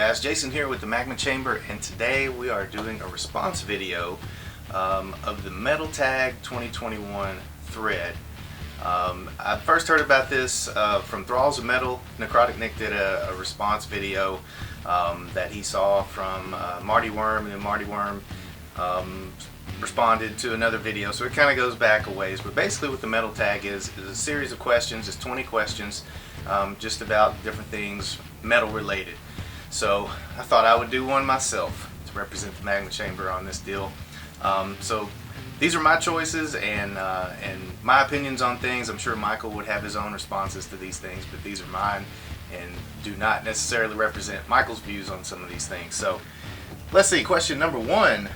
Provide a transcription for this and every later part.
guys, Jason here with the Magma Chamber, and today we are doing a response video of the Metal Tag 2021 thread. I first heard about this from Thralls of Metal. Necrotic Nick did a response video that he saw from Marty Worm, and then Marty Worm responded to another video, so it kind of goes back a ways. But basically what the Metal Tag is a series of questions. It's 20 questions just about different things metal related. So I thought I would do one myself to represent the Magma Chamber on this deal. So these are my choices and my opinions on things. I'm sure Michael would have his own responses to these things, but these are mine and do not necessarily represent Michael's views on some of these things. So let's see, question number one.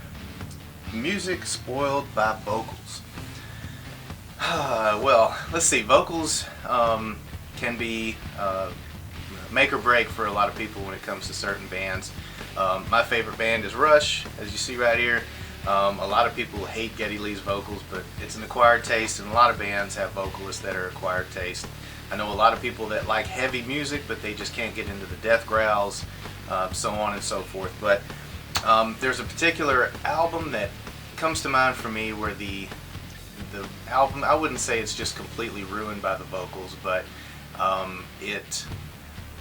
Music spoiled by vocals. Well, let's see, vocals can be make or break for a lot of people when it comes to certain bands. My favorite band is Rush, as you see right here. A lot of people hate Geddy Lee's vocals, but it's an acquired taste, and a lot of bands have vocalists that are acquired taste. I know a lot of people that like heavy music, but they just can't get into the death growls, so on and so forth. But there's a particular album that comes to mind for me where the album, I wouldn't say it's just completely ruined by the vocals, but it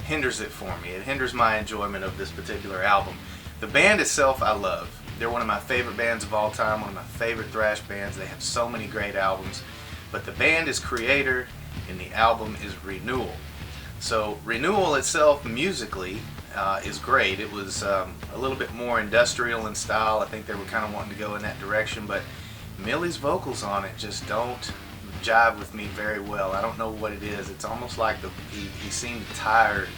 hinders it for me. It hinders my enjoyment of this particular album. The band itself I love. They're one of my favorite bands of all time, one of my favorite thrash bands. They have so many great albums. But the band is Creator and the album is Renewal. So Renewal itself musically is great. It was a little bit more industrial in style. I think they were kind of wanting to go in that direction, but Millie's vocals on it just don't jive with me very well. I don't know what it is. It's almost like he seemed tired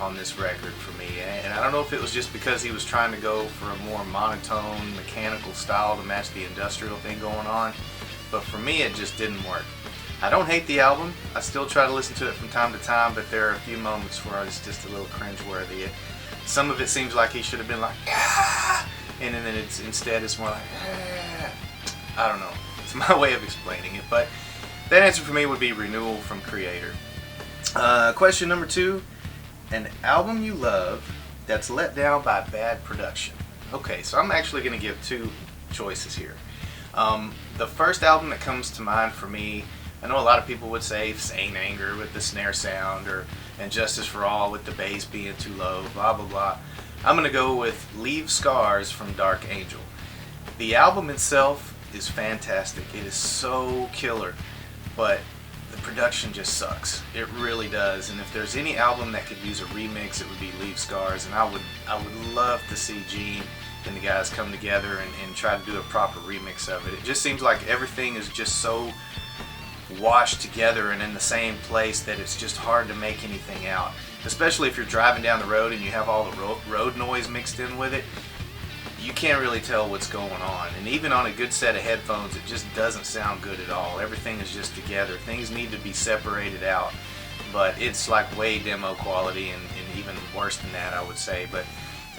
on this record for me, and I don't know if it was just because he was trying to go for a more monotone mechanical style to match the industrial thing going on, but for me it just didn't work. I don't hate the album. I still try to listen to it from time to time, but there are a few moments where it's just a little cringeworthy. Some of it seems like he should have been like, ah! And then instead it's more like, ah! I don't know. It's my way of explaining it, but that answer for me would be Renewal from Creator. Question number two, an album you love that's let down by bad production. Okay, so I'm actually going to give two choices here. The first album that comes to mind for me, I know a lot of people would say Saint Anger with the snare sound, or And Justice for All with the bass being too low, blah blah blah. I'm going to go with Leave Scars from Dark Angel. The album itself is fantastic. It is so killer, but the production just sucks. It really does. And if there's any album that could use a remix, it would be Leave Scars. And I would love to see Gene and the guys come together and try to do a proper remix of it. It just seems like everything is just so washed together and in the same place that it's just hard to make anything out. Especially if you're driving down the road and you have all the road noise mixed in with it. You can't really tell what's going on, and even on a good set of headphones it just doesn't sound good at all. Everything is just together. Things need to be separated out, but it's like way demo quality and even worse than that, I would say. But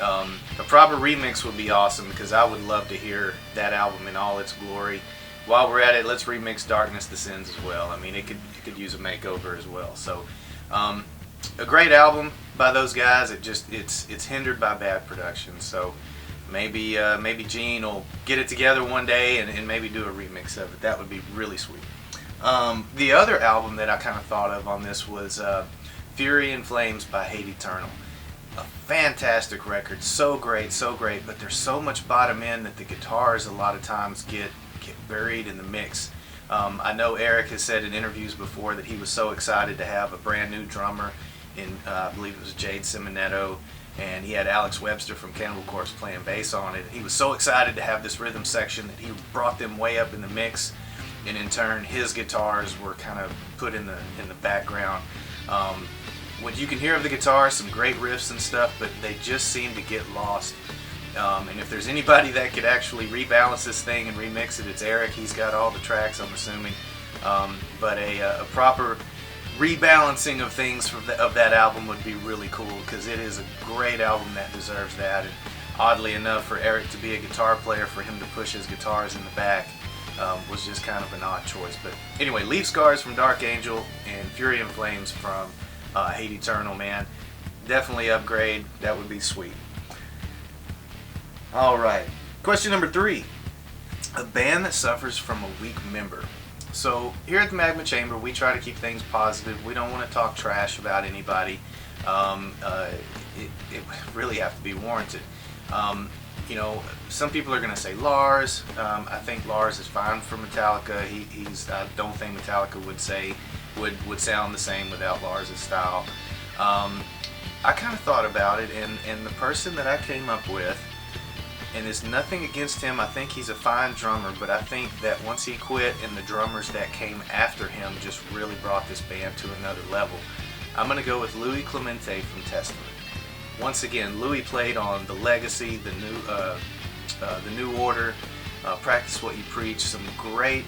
a proper remix would be awesome, because I would love to hear that album in all its glory. While we're at it, let's remix Darkness Descends as well. I mean, it could use a makeover as well. So a great album by those guys. It's hindered by bad production. So maybe Gene will get it together one day and maybe do a remix of it. That would be really sweet. The other album that I kind of thought of on this was Fury and Flames by Hate Eternal. A fantastic record, so great, but there's so much bottom end that the guitars a lot of times get buried in the mix. I know Eric has said in interviews before that he was so excited to have a brand new drummer in, I believe it was Jade Simonetto, and he had Alex Webster from Cannibal Corpse playing bass on it. He was so excited to have this rhythm section that he brought them way up in the mix, and in turn his guitars were kind of put in the background. What you can hear of the guitars, some great riffs and stuff, but they just seem to get lost. And if there's anybody that could actually rebalance this thing and remix it, it's Eric. He's got all the tracks, I'm assuming. But a proper rebalancing of things of that album would be really cool, because it is a great album that deserves that. And oddly enough, for Eric to be a guitar player, for him to push his guitars in the back was just kind of an odd choice. But anyway, Leave Scars from Dark Angel and Fury and Flames from Hate Eternal, man. definitely upgrade. That would be sweet. All right. Question number 3. A band that suffers from a weak member. So here at the Magma Chamber, we try to keep things positive. We don't want to talk trash about anybody. It really have to be warranted. You know, some people are going to say Lars. I think Lars is fine for Metallica. I don't think Metallica would sound the same without Lars' style. I kind of thought about it, and the person that I came up with, and it's nothing against him, I think he's a fine drummer, but I think that once he quit and the drummers that came after him just really brought this band to another level, I'm going to go with Louis Clemente from Testament. Once again, Louis played on The Legacy, The New Order, Practice What You Preach, some great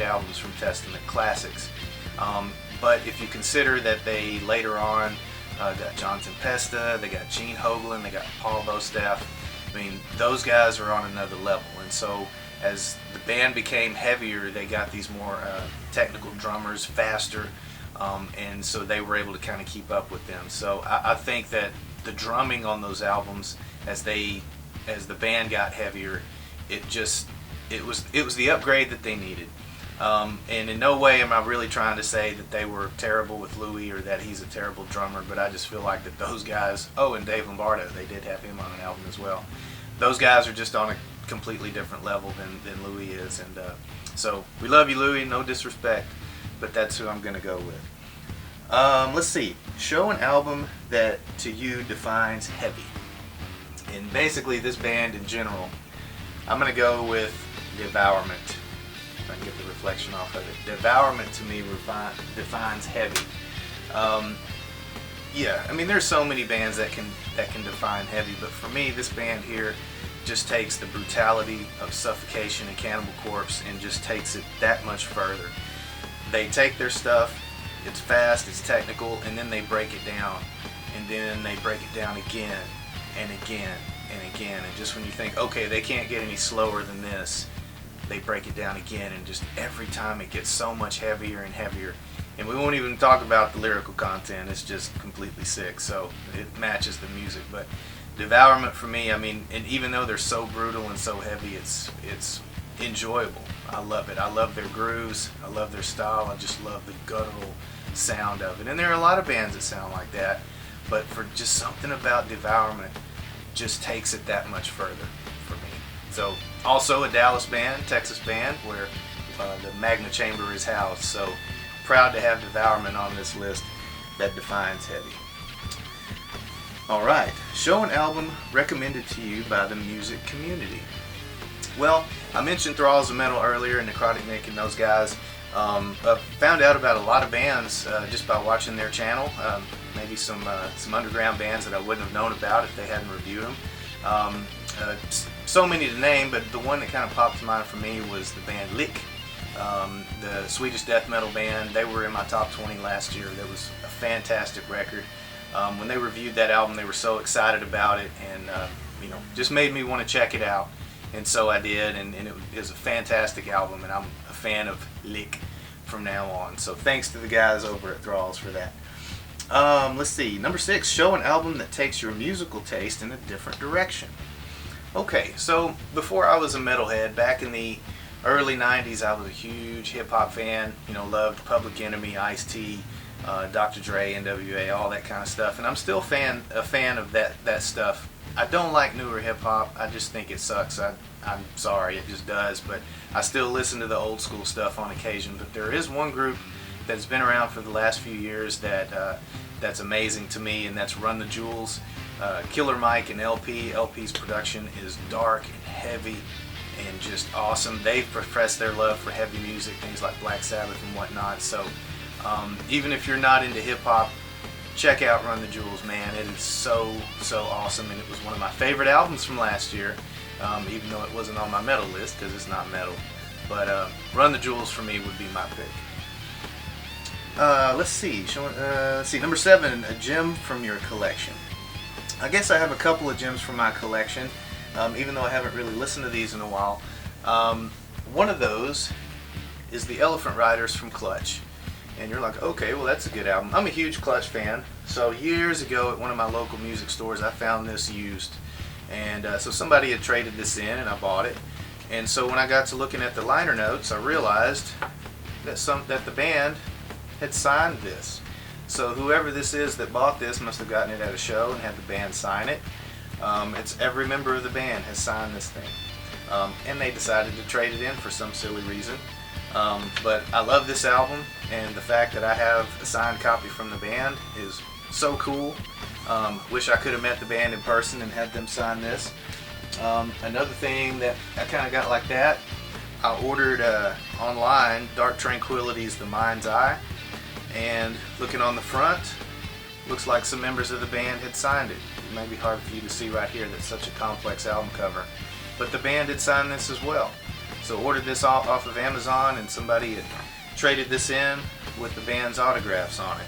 albums from Testament, classics. But if you consider that they later on got John Tempesta, they got Gene Hoglan, they got Paul Bostaph, I mean, those guys are on another level. And so as the band became heavier, they got these more technical drummers, faster, and so they were able to kind of keep up with them. So I think that the drumming on those albums, as the band got heavier, it was the upgrade that they needed. And in no way am I really trying to say that they were terrible with Louis or that he's a terrible drummer, but I just feel like that those guys, and Dave Lombardo, they did have him on an album as well. Those guys are just on a completely different level than Louis is. And so we love you, Louis, no disrespect, but that's who I'm going to go with. Let's see. Show an album that to you defines heavy. And basically this band in general, I'm going to go with Devourment. If I can get the reflection off of it. Devourment to me defines heavy. Yeah, I mean there's so many bands that can define heavy, but for me this band here just takes the brutality of Suffocation and Cannibal Corpse and just takes it that much further. They take their stuff, it's fast, it's technical, and then they break it down, and then they break it down again and again and again, and just when you think, okay, they can't get any slower than this, they break it down again, and just every time it gets so much heavier and heavier. And we won't even talk about the lyrical content, it's just completely sick, so it matches the music. But Devourment for me, I mean, and even though they're so brutal and so heavy, it's enjoyable. I love it. I love their grooves, I love their style, I just love the guttural sound of it. And there are a lot of bands that sound like that, but for just something about Devourment just takes it that much further for me. So also a Dallas band, Texas band, where the Magma Chamber is housed. So proud to have Devourment on this list that defines heavy. Alright, show an album recommended to you by the music community. Well, I mentioned Thralls of Metal earlier, and Necrotic Nick and those guys. I found out about a lot of bands just by watching their channel. Maybe some underground bands that I wouldn't have known about if they hadn't reviewed them. So many to name, but the one that kind of popped to mind for me was the band Lick, the Swedish death metal band. They were in my top 20 last year. That was a fantastic record. When they reviewed that album, they were so excited about it, and just made me want to check it out. And so I did, and it was a fantastic album, and I'm a fan of Lick from now on. So thanks to the guys over at Thralls for that. Let's see, number 6, show an album that takes your musical taste in a different direction. Okay, so before I was a metalhead, back in the early 90s, I was a huge hip-hop fan, loved Public Enemy, Ice-T, Dr. Dre, NWA, all that kind of stuff, and I'm still a fan of that stuff. I don't like newer hip-hop. I just think it sucks. I'm sorry, it just does, but I still listen to the old school stuff on occasion. But there is one group that's been around for the last few years that's amazing to me, and that's Run the Jewels. Killer Mike and LP. LP's production is dark and heavy and just awesome. They've professed their love for heavy music, things like Black Sabbath and whatnot. So even if you're not into hip-hop, check out Run the Jewels, man. It is so awesome, and it was one of my favorite albums from last year, even though it wasn't on my metal list because it's not metal. But Run the Jewels for me would be my pick. Let's see. Number 7, a gem from your collection. I guess I have a couple of gems from my collection, even though I haven't really listened to these in a while. One of those is the Elephant Riders from Clutch. and you're like, okay, well that's a good album. I'm a huge Clutch fan, so years ago at one of my local music stores I found this used, and so somebody had traded this in and I bought it. And so when I got to looking at the liner notes, I realized that the band had signed this. So whoever this is that bought this must have gotten it at a show and had the band sign it. It's every member of the band has signed this thing, and they decided to trade it in for some silly reason. But I love this album, and the fact that I have a signed copy from the band is so cool. Wish I could have met the band in person and had them sign this. Another thing that I kind of got like that, I ordered online Dark Tranquillity's The Mind's Eye, and looking on the front, looks like some members of the band had signed it. It may be hard for you to see right here, that's such a complex album cover, but the band had signed this as well. So ordered this off of Amazon, and somebody had traded this in with the band's autographs on it.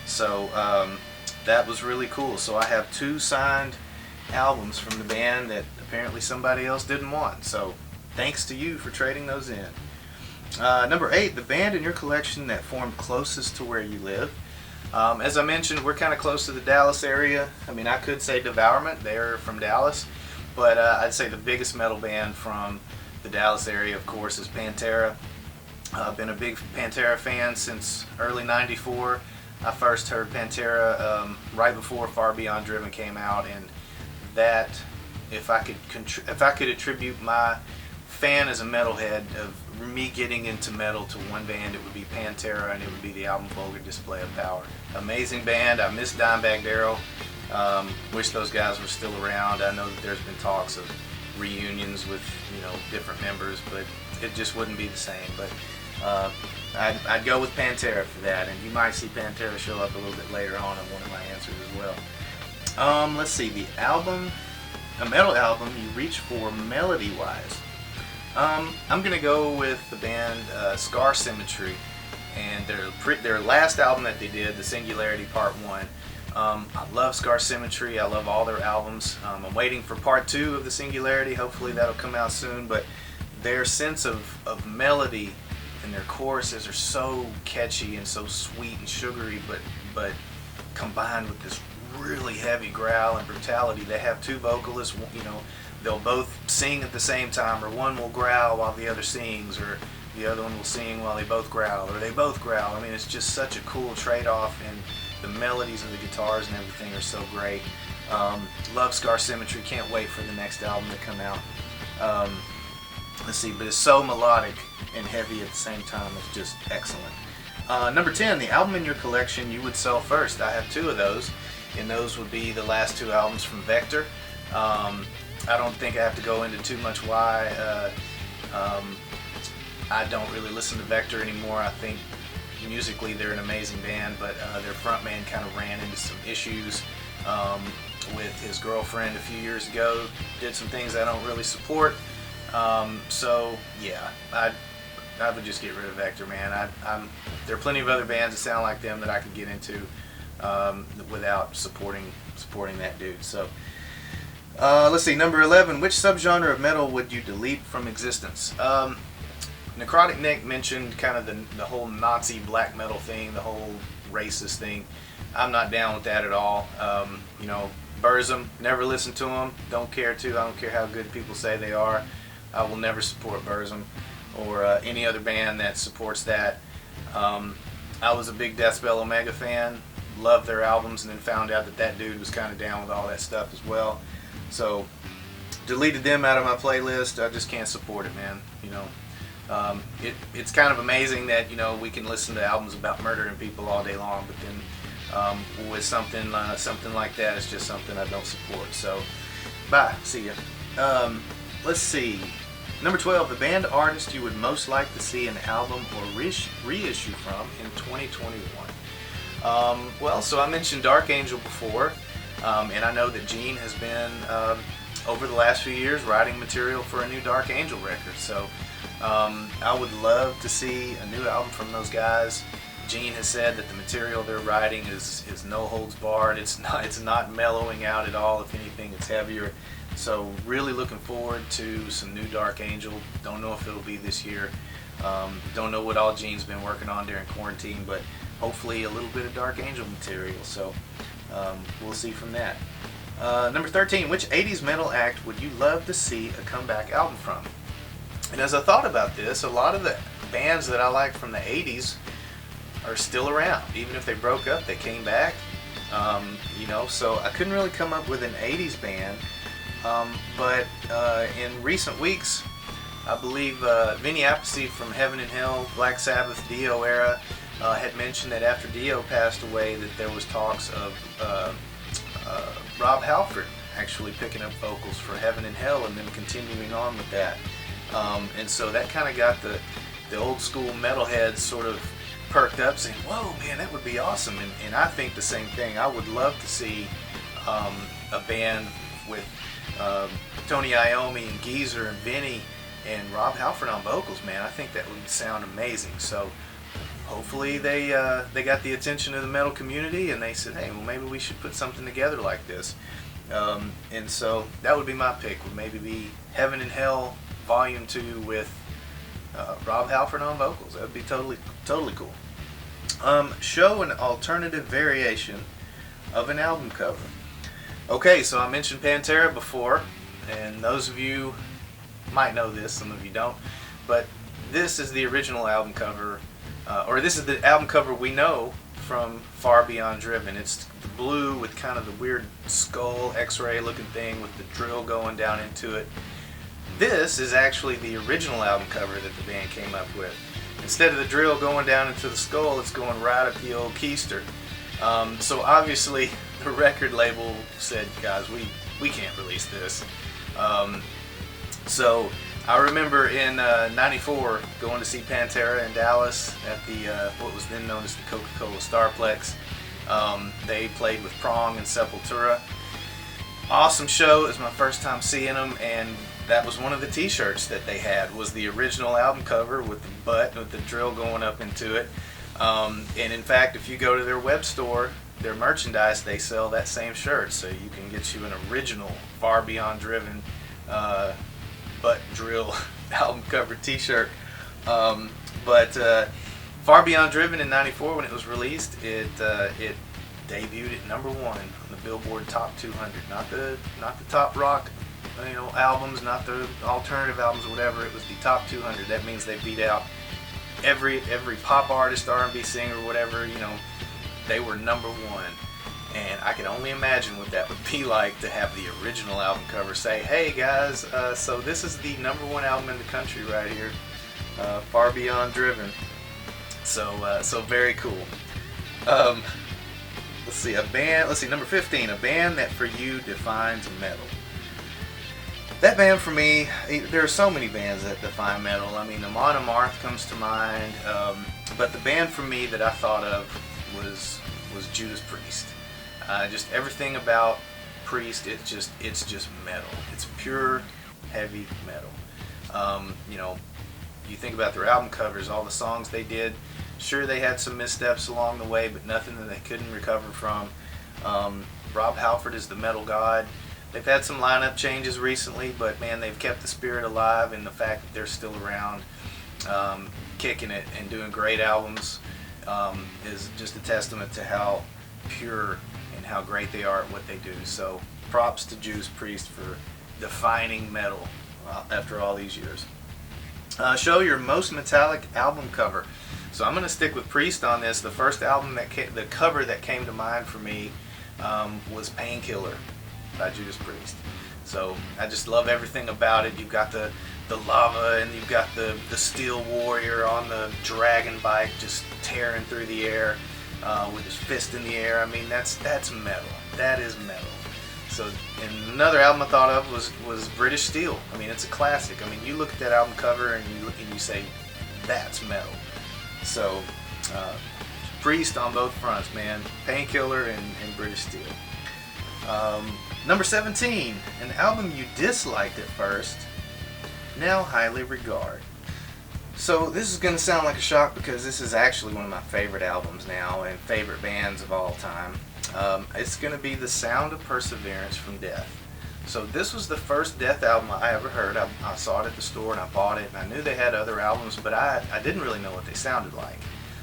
So that was really cool. So I have 2 signed albums from the band that apparently somebody else didn't want. So thanks to you for trading those in. Number 8, the band in your collection that formed closest to where you live. As I mentioned, we're kind of close to the Dallas area. I mean, I could say Devourment, they're from Dallas, but I'd say the biggest metal band from the Dallas area, of course, is Pantera. I've been a big Pantera fan since early '94. I first heard Pantera right before Far Beyond Driven came out, and that, if I could attribute my fan as a metalhead of me getting into metal to one band, it would be Pantera, and it would be the album Vulgar Display of Power. Amazing band. I miss Dimebag Darrell. Wish those guys were still around. I know that there's been talks of reunions with, you know, different members, but it just wouldn't be the same. But I'd go with Pantera for that, and you might see Pantera show up a little bit later on in one of my answers as well. Let's see, the album, a metal album you reach for melody-wise. I'm gonna go with the band Scar Symmetry, and their last album that they did, The Singularity Part 1. I love Scar Symmetry. I love all their albums. I'm waiting for Part 2 of The Singularity. Hopefully that'll come out soon. But their sense of melody and their choruses are so catchy and so sweet and sugary, but combined with this really heavy growl and brutality. They have 2 vocalists. You know, they'll both sing at the same time, or one will growl while the other sings, or the other one will sing while they both growl, or they both growl. I mean, it's just such a cool trade-off, and the melodies of the guitars and everything are so great. Love Scar Symmetry. Can't wait for the next album to come out. Let's see, but it's so melodic and heavy at the same time. It's just excellent. Number 10, the album in your collection you would sell first. I have 2 of those, and those would be the last 2 albums from Vector. I don't think I have to go into too much why. I don't really listen to Vector anymore. I think musically they're an amazing band, but their frontman kind of ran into some issues with his girlfriend a few years ago. Did some things I don't really support. So yeah, I would just get rid of Vector, man. There are plenty of other bands that sound like them that I could get into without supporting that dude. So let's see, number 11. Which subgenre of metal would you delete from existence? Necrotic Nick mentioned kind of the whole Nazi black metal thing, the whole racist thing. I'm not down with that at all. You know, Burzum, never listen to them. Don't care to. I don't care how good people say they are. I will never support Burzum or any other band that supports that. I was a big Deathspell Omega fan. Loved their albums, and then found out that dude was kind of down with all that stuff as well. So deleted them out of my playlist. I just can't support it, man. You know. It's kind of amazing that, you know, we can listen to albums about murdering people all day long, but then with something like that, it's just something I don't support. So, bye. See ya. Let's see. Number 12, the band artist you would most like to see an album or reissue from in 2021. Well, so I mentioned Dark Angel before, and I know that Gene has been over the last few years writing material for a new Dark Angel record. So I would love to see a new album from those guys. Gene has said that the material they're writing is no holds barred. It's not mellowing out at all. If anything, it's heavier. So really looking forward to some new Dark Angel. Don't know if it'll be this year. Don't know what all Gene's been working on during quarantine, but hopefully a little bit of Dark Angel material. So we'll see from that. Number 13, which 80s metal act would you love to see a comeback album from? And as I thought about this, a lot of the bands that I like from the 80s are still around. Even if they broke up, they came back. So I couldn't really come up with an 80s band. But in recent weeks, I believe Vinny Appice from Heaven and Hell, Black Sabbath, Dio era, had mentioned that after Dio passed away that there was talks of Rob Halford actually picking up vocals for Heaven and Hell and then continuing on with that. And so that kind of got the old school metalheads sort of perked up, saying, whoa man, that would be awesome. And I think the same thing. I would love to see a band with Tony Iommi and Geezer and Vinny and Rob Halford on vocals, man. I think that would sound amazing. So hopefully they got the attention of the metal community and they said, hey, well, maybe we should put something together like this. And so that would be my pick, would maybe be Heaven and Hell Volume 2 with Rob Halford on vocals. That would be totally cool. Show an alternative variation of an album cover. Okay, so I mentioned Pantera before, and those of you might know this, some of you don't, but this is the original album cover, or this is the album cover we know from Far Beyond Driven. It's the blue with kind of the weird skull x-ray looking thing with the drill going down into it. This is actually the original album cover that the band came up with. Instead of the drill going down into the skull, it's going right at the old keister. So obviously the record label said, guys, we can't release this. So I remember in '94 going to see Pantera in Dallas at the what was then known as the Coca-Cola Starplex. They played with Prong and Sepultura. Awesome show. It was my first time seeing them, and that was one of the t-shirts that they had, was the original album cover with the butt with the drill going up into it. And in fact, if you go to their web store, their merchandise, they sell that same shirt, so you can get you an original Far Beyond Driven butt drill album cover t-shirt. But Far Beyond Driven in '94, when it was released, it debuted at #1 on the Billboard Top 200. Not the top rock, albums, not the alternative albums or whatever. It was the Top 200. That means they beat out every pop artist, R&B singer, whatever. They were #1. And I can only imagine what that would be like to have the original album cover say, hey guys, so this is the #1 album in the country right here, Far Beyond Driven. So very cool. Let's see, number 15, a band that for you defines metal. That band for me, there are so many bands that define metal. I mean, Amon Amarth comes to mind, but the band for me that I thought of was Judas Priest. Just everything about Priest, it's just metal. It's pure heavy metal. You think about their album covers, all the songs they did. Sure, they had some missteps along the way, but nothing that they couldn't recover from. Rob Halford is the metal god. They've had some lineup changes recently, but man, they've kept the spirit alive, and the fact that they're still around, kicking it and doing great albums, is just a testament to how pure and how great they are at what they do. So props to Judas Priest for defining metal after all these years. Show your most metallic album cover. So I'm going to stick with Priest on this. The first album the cover that came to mind for me was Painkiller by Judas Priest. So I just love everything about it. You've got the lava, and you've got the steel warrior on the dragon bike just tearing through the air with his fist in the air. I mean, that's metal. That is metal. So, and another album I thought of was British Steel. I mean, it's a classic. I mean, you look at that album cover and you say, that's metal. So, Priest on both fronts, man. Painkiller and British Steel. Number 17, an album you disliked at first, now highly regard. So this is going to sound like a shock because this is actually one of my favorite albums now and favorite bands of all time. It's going to be The Sound of Perseverance from Death. So this was the first Death album I ever heard. I saw it at the store and I bought it, and I knew they had other albums, but I didn't really know what they sounded like.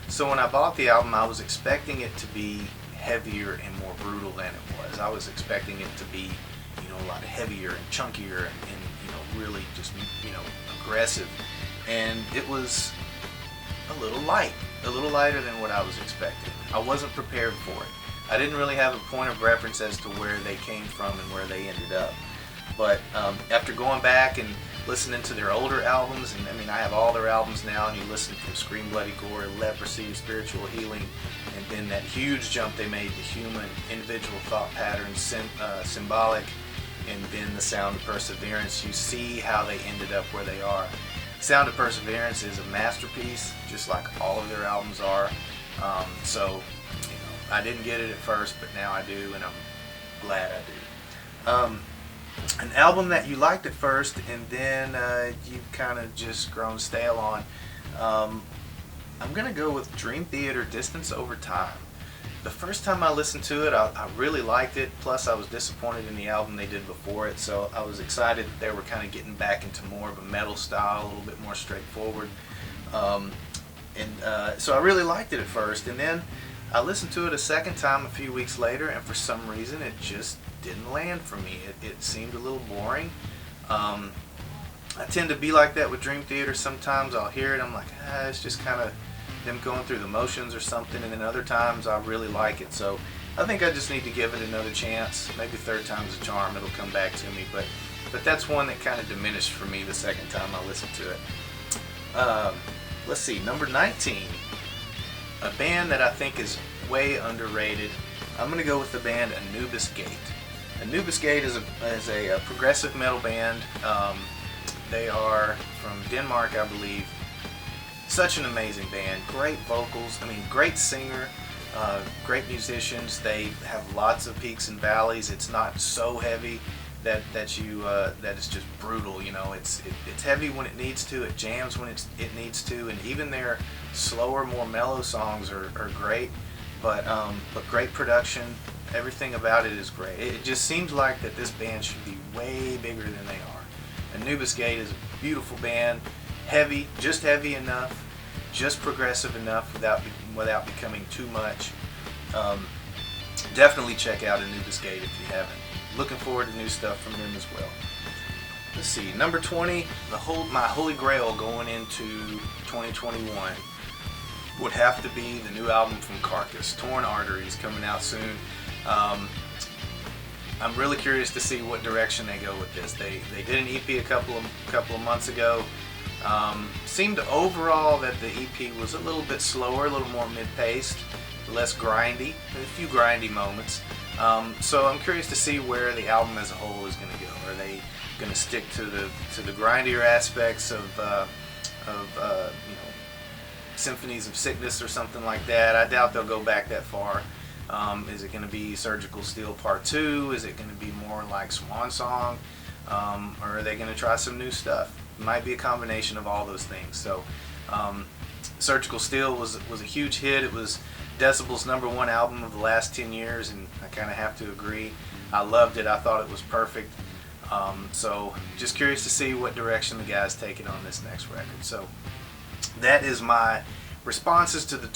So when I bought the album, I was expecting it to be heavier and more brutal than it was. I was expecting it to be, a lot heavier and chunkier and really just, aggressive. And it was a little lighter than what I was expecting. I wasn't prepared for it. I didn't really have a point of reference as to where they came from and where they ended up. But after going back and listening to their older albums, and I have all their albums now, and you listen from Scream Bloody Gore, Leprosy to Spiritual Healing, and then that huge jump they made to Human, Individual Thought Patterns, Symbolic, and then the Sound of Perseverance, you see how they ended up where they are. Sound of Perseverance is a masterpiece, just like all of their albums are. So I didn't get it at first, but now I do, and I'm glad I do. An album that you liked at first, and then you've kind of just grown stale on. I'm going to go with Dream Theater, Distance Over Time. The first time I listened to it, I really liked it, plus I was disappointed in the album they did before it, so I was excited that they were kind of getting back into more of a metal style, a little bit more straightforward. So I really liked it at first, and then I listened to it a second time a few weeks later, and for some reason it just didn't land for me. It seemed a little boring. I tend to be like that with Dream Theater. Sometimes I'll hear it, I'm like, it's just kind of them going through the motions or something, and then other times I really like it. So I think I just need to give it another chance. Maybe third time's a charm, it'll come back to me. But that's one that kind of diminished for me the second time I listened to it. Let's see, number 19. A band that I think is way underrated. I'm going to go with the band Anubis Gate. Anubis Gate is a progressive metal band. They are from Denmark, I believe. Such an amazing band. Great vocals. Great singer. Great musicians. They have lots of peaks and valleys. It's not so heavy that it's just brutal. It's heavy when it needs to. It jams when it needs to. And even their slower, more mellow songs are great. But great production. Everything about it is great. It just seems like that this band should be way bigger than they are. Anubis Gate is a beautiful band. Heavy, just heavy enough, just progressive enough without becoming too much. Definitely check out Anubis Gate if you haven't. Looking forward to new stuff from them as well. Let's see, number 20, my holy grail going into 2021 would have to be the new album from Carcass, Torn Arteries, coming out soon. I'm really curious to see what direction they go with this. They did an EP a couple of months ago. Seemed overall that the EP was a little bit slower, a little more mid-paced, less grindy, a few grindy moments. So I'm curious to see where the album as a whole is going to go. Are they going to stick to the grindier aspects of Symphonies of Sickness or something like that? I doubt they'll go back that far. Is it going to be Surgical Steel Part 2? Is it going to be more like Swan Song? Or are they going to try some new stuff? It might be a combination of all those things. So Surgical Steel was a huge hit. It was Decibel's #1 album of the last 10 years, and I kind of have to agree. I loved it. I thought it was perfect. So just curious to see what direction the guys take it on this next record. So that is my responses to the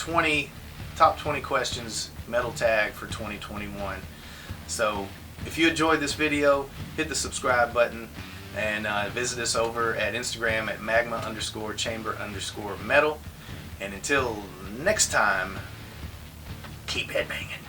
top 20 questions metal tag for 2021. So if you enjoyed this video, hit the subscribe button, and visit us over at Instagram at magma_chamber_metal. And until next time, keep headbanging.